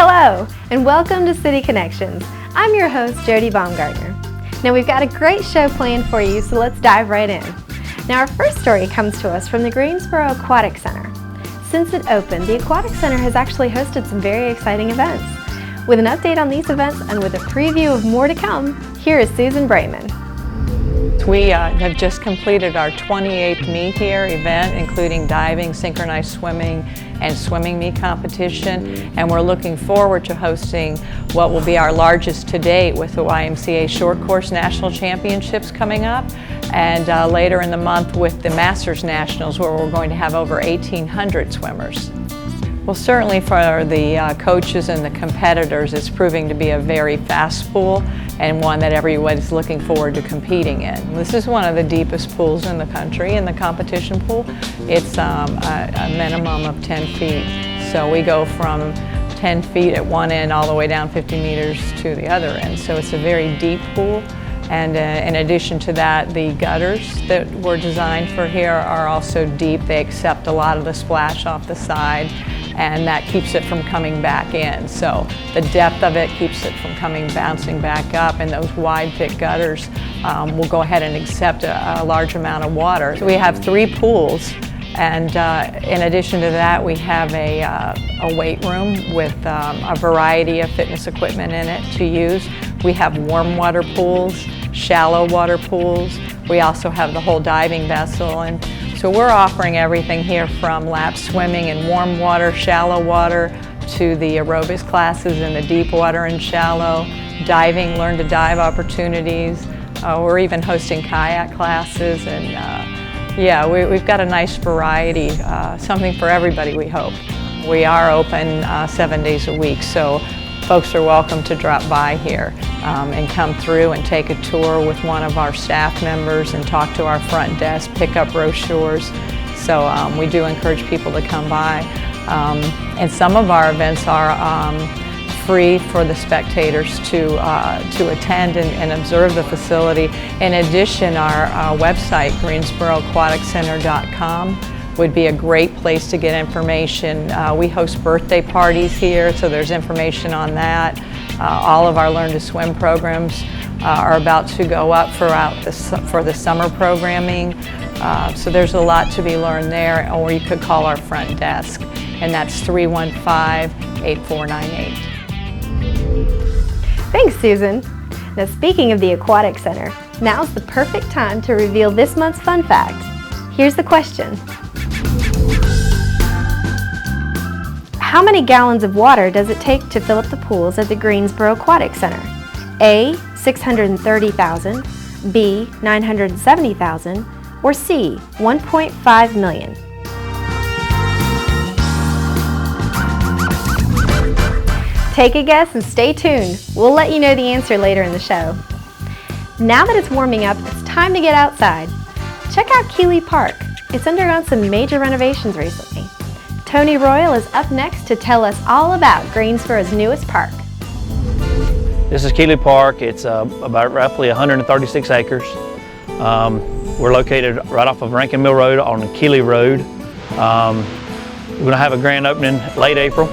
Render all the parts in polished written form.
Hello, and welcome to City Connections. I'm your host, Jody Baumgartner. Now we've got a great show planned for you, so let's dive right in. Now our first story comes to us from the Greensboro Aquatic Center. Since it opened, the Aquatic Center has actually hosted some very exciting events. With an update on these events and with a preview of more to come, here is Susan Brayman. We have just completed our 28th Meet Here event, including diving, synchronized swimming, and swimming meet competition, and we're looking forward to hosting what will be our largest to date with the YMCA Short Course National Championships coming up, and later in the month with the Masters Nationals, where we're going to have over 1,800 swimmers. Well, certainly for the coaches and the competitors, it's proving to be a very fast pool and one that everyone's looking forward to competing in. This is one of the deepest pools in the country, in the competition pool. It's a minimum of 10 feet. So we go from 10 feet at one end all the way down 50 meters to the other end. So it's a very deep pool. And in addition to that, the gutters that were designed for here are also deep. They accept a lot of the splash off the side, and that keeps it from coming back in. So the depth of it keeps it from bouncing back up, and those wide, thick gutters will go ahead and accept a large amount of water. So we have 3 pools, and in addition to that, we have a weight room with a variety of fitness equipment in it to use. We have warm water pools, shallow water pools. We also have the whole diving vessel, and so we're offering everything here from lap swimming in warm water, shallow water, to the aerobics classes in the deep water and shallow, diving, learn to dive opportunities. We're even hosting kayak classes, and yeah, we've got a nice variety, something for everybody, we hope. We are open 7 days a week, so folks are welcome to drop by here and come through and take a tour with one of our staff members and talk to our front desk, pick up brochures. So we do encourage people to come by. And some of our events are free for the spectators to attend and observe the facility. In addition, our website, GreensboroAquaticCenter.com, would be a great place to get information. We host birthday parties here, so there's information on that. All of our Learn to Swim programs are about to go up for the summer programming. So there's a lot to be learned there, or you could call our front desk, and that's 315-8498. Thanks, Susan. Now speaking of the Aquatic Center, now's the perfect time to reveal this month's fun fact. Here's the question. How many gallons of water does it take to fill up the pools at the Greensboro Aquatic Center? A, 630,000, B, 970,000, or C, 1.5 million? Take a guess and stay tuned. We'll let you know the answer later in the show. Now that it's warming up, it's time to get outside. Check out Keeley Park. It's undergone some major renovations recently. Tony Royal is up next to tell us all about Greensboro's newest park. This is Keeley Park. It's about roughly 136 acres. We're located right off of Rankin Mill Road on Keeley Road. We're going to have a grand opening late April.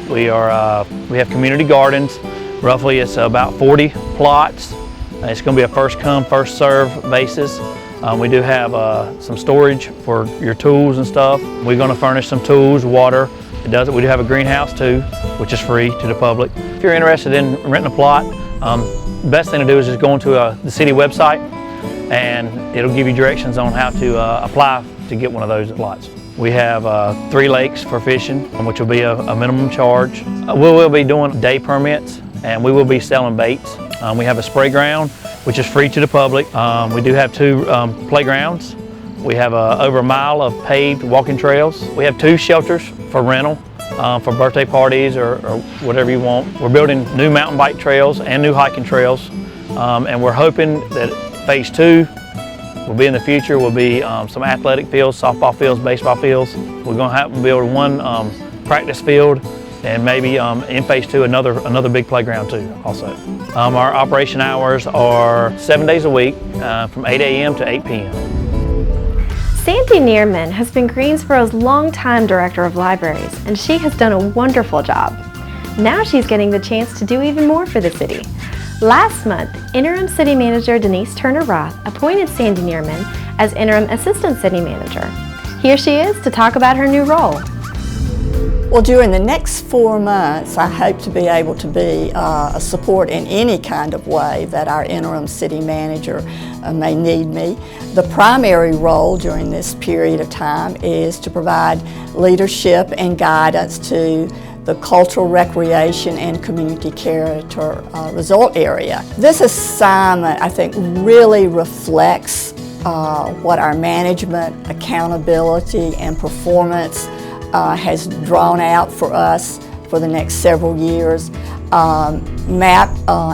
We have community gardens. Roughly it's about 40 plots. It's going to be a first come, first serve basis. We do have some storage for your tools and stuff. We're going to furnish some tools, water. We do have a greenhouse too, which is free to the public. If you're interested in renting a plot, the best thing to do is just go into the city website, and it'll give you directions on how to apply to get one of those plots. We have 3 lakes for fishing, which will be a minimum charge. We will be doing day permits, and we will be selling baits. We have a spray ground, which is free to the public. We do have 2 playgrounds. We have over a mile of paved walking trails. We have 2 shelters for rental for birthday parties or whatever you want. We're building new mountain bike trails and new hiking trails, and we're hoping that phase 2 will be in the future. Will be some athletic fields, softball fields, baseball fields. We're going to have to build 1 practice field, and maybe in phase 2 another big playground too also. Our operation hours are 7 days a week from 8 a.m. to 8 p.m. Sandy Neerman has been Greensboro's longtime Director of Libraries, and she has done a wonderful job. Now she's getting the chance to do even more for the city. Last month, Interim City Manager Denise Turner-Roth appointed Sandy Neerman as Interim Assistant City Manager. Here she is to talk about her new role. Well, during the next 4 months, I hope to be able to be a support in any kind of way that our interim city manager may need me. The primary role during this period of time is to provide leadership and guidance to the cultural, recreation, and community character resort area. This assignment, I think, really reflects what our management, accountability, and performance has drawn out for us for the next several years. MAP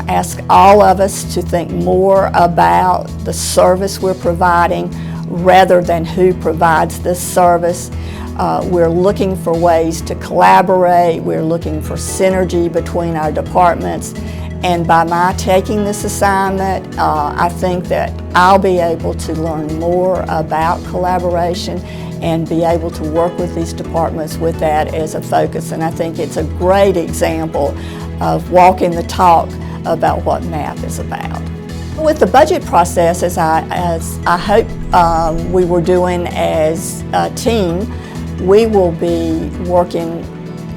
asks all of us to think more about the service we're providing rather than who provides this service. We're looking for ways to collaborate, we're looking for synergy between our departments, and by my taking this assignment, I think that I'll be able to learn more about collaboration and be able to work with these departments with that as a focus. And I think it's a great example of walking the talk about what MAP is about. With the budget process, as I hope we were doing as a team, we will be working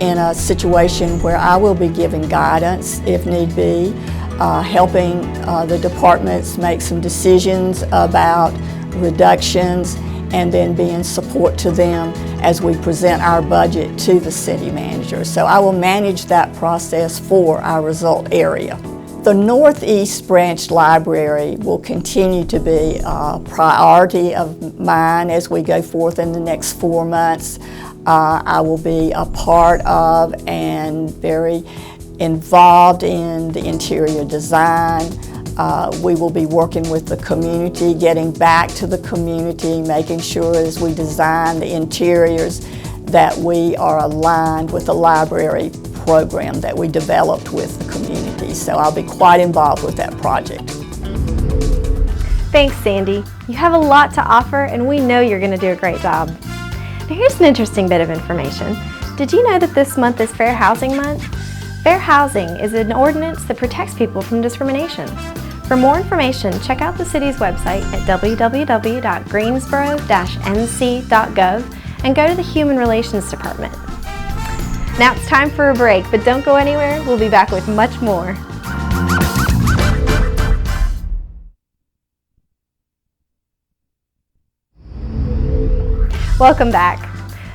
in a situation where I will be giving guidance if need be, helping the departments make some decisions about reductions, and then being support to them as we present our budget to the city manager. So I will manage that process for our result area. The Northeast Branch Library will continue to be a priority of mine as we go forth in the next 4 months. I will be a part of and very involved in the interior design. We will be working with the community, getting back to the community, making sure as we design the interiors that we are aligned with the library program that we developed with the community. So I'll be quite involved with that project. Thanks, Sandy. You have a lot to offer, and we know you're going to do a great job. Now here's an interesting bit of information. Did you know that this month is Fair Housing Month? Fair housing is an ordinance that protects people from discrimination. For more information, check out the city's website at www.greensboro-nc.gov and go to the Human Relations Department. Now it's time for a break, but don't go anywhere. We'll be back with much more. Welcome back.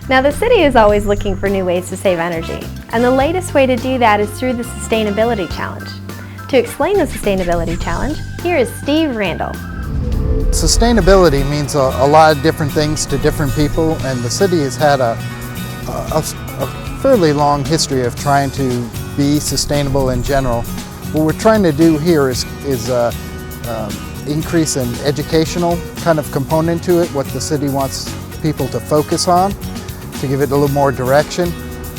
Now the city is always looking for new ways to save energy, and the latest way to do that is through the Sustainability Challenge. To explain the Sustainability Challenge, here is Steve Randall. Sustainability means a lot of different things to different people, and the city has had a fairly long history of trying to be sustainable in general. What we're trying to do here is increase an educational kind of component to it, what the city wants people to focus on, to give it a little more direction.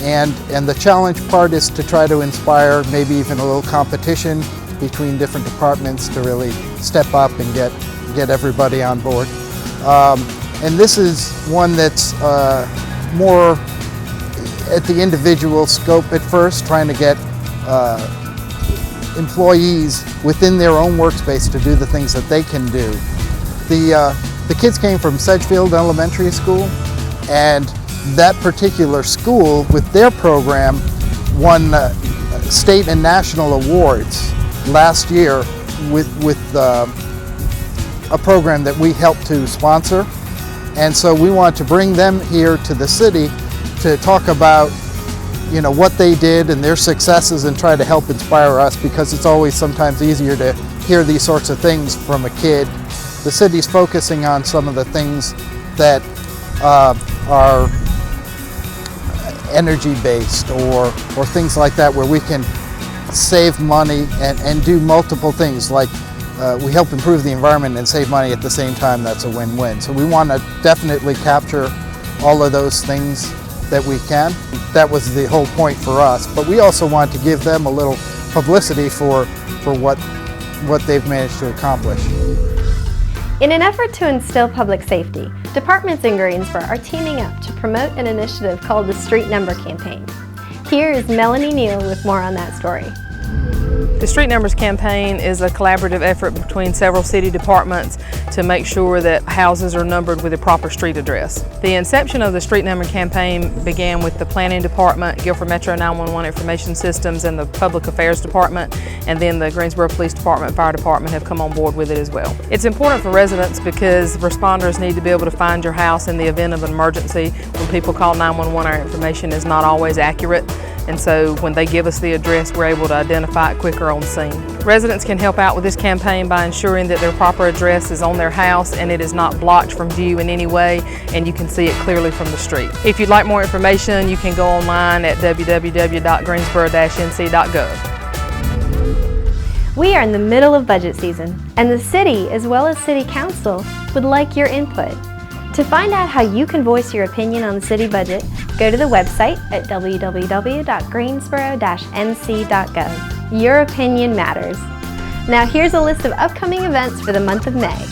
And the challenge part is to try to inspire maybe even a little competition between different departments to really step up and get everybody on board. And this is one that's more at the individual scope at first, trying to get employees within their own workspace to do the things that they can do. The kids came from Sedgefield Elementary School, and that particular school with their program won state and national awards last year with a program that we helped to sponsor. And so we want to bring them here to the city to talk about what they did and their successes and try to help inspire us, because it's always sometimes easier to hear these sorts of things from a kid. The city's focusing on some of the things that are energy-based or things like that, where we can save money and do multiple things, like we help improve the environment and save money at the same time. That's a win-win. So we want to definitely capture all of those things that we can. That was the whole point for us, but we also want to give them a little publicity for what they've managed to accomplish. In an effort to instill public safety, Departments in Greensboro are teaming up to promote an initiative called the Street Number Campaign. Here is Melanie Neal with more on that story. The Street Numbers Campaign is a collaborative effort between several city departments to make sure that houses are numbered with a proper street address. The inception of the Street Number Campaign began with the Planning Department, Guilford Metro 911 Information Systems, and the Public Affairs Department, and then the Greensboro Police Department, Fire Department have come on board with it as well. It's important for residents because responders need to be able to find your house in the event of an emergency. When people call 911, our information is not always accurate. And so when they give us the address, we're able to identify it quicker on scene. Residents can help out with this campaign by ensuring that their proper address is on their house and it is not blocked from view in any way, and you can see it clearly from the street. If you'd like more information, you can go online at www.greensboro-nc.gov. We are in the middle of budget season, and the city, as well as City Council, would like your input. To find out how you can voice your opinion on the city budget, go to the website at www.greensboro-nc.gov. Your opinion matters. Now here's a list of upcoming events for the month of May.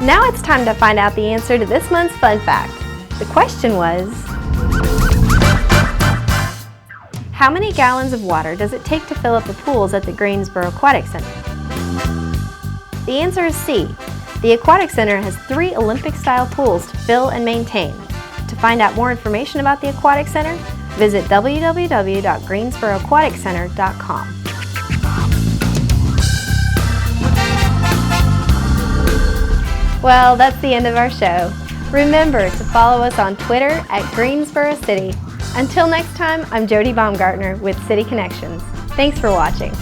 Now it's time to find out the answer to this month's fun fact. The question was, how many gallons of water does it take to fill up the pools at the Greensboro Aquatic Center? The answer is C. The Aquatic Center has 3 Olympic-style pools to fill and maintain. To find out more information about the Aquatic Center, visit www.greensboroaquaticcenter.com. Well, that's the end of our show. Remember to follow us on Twitter at Greensboro City. Until next time, I'm Jody Baumgartner with City Connections. Thanks for watching.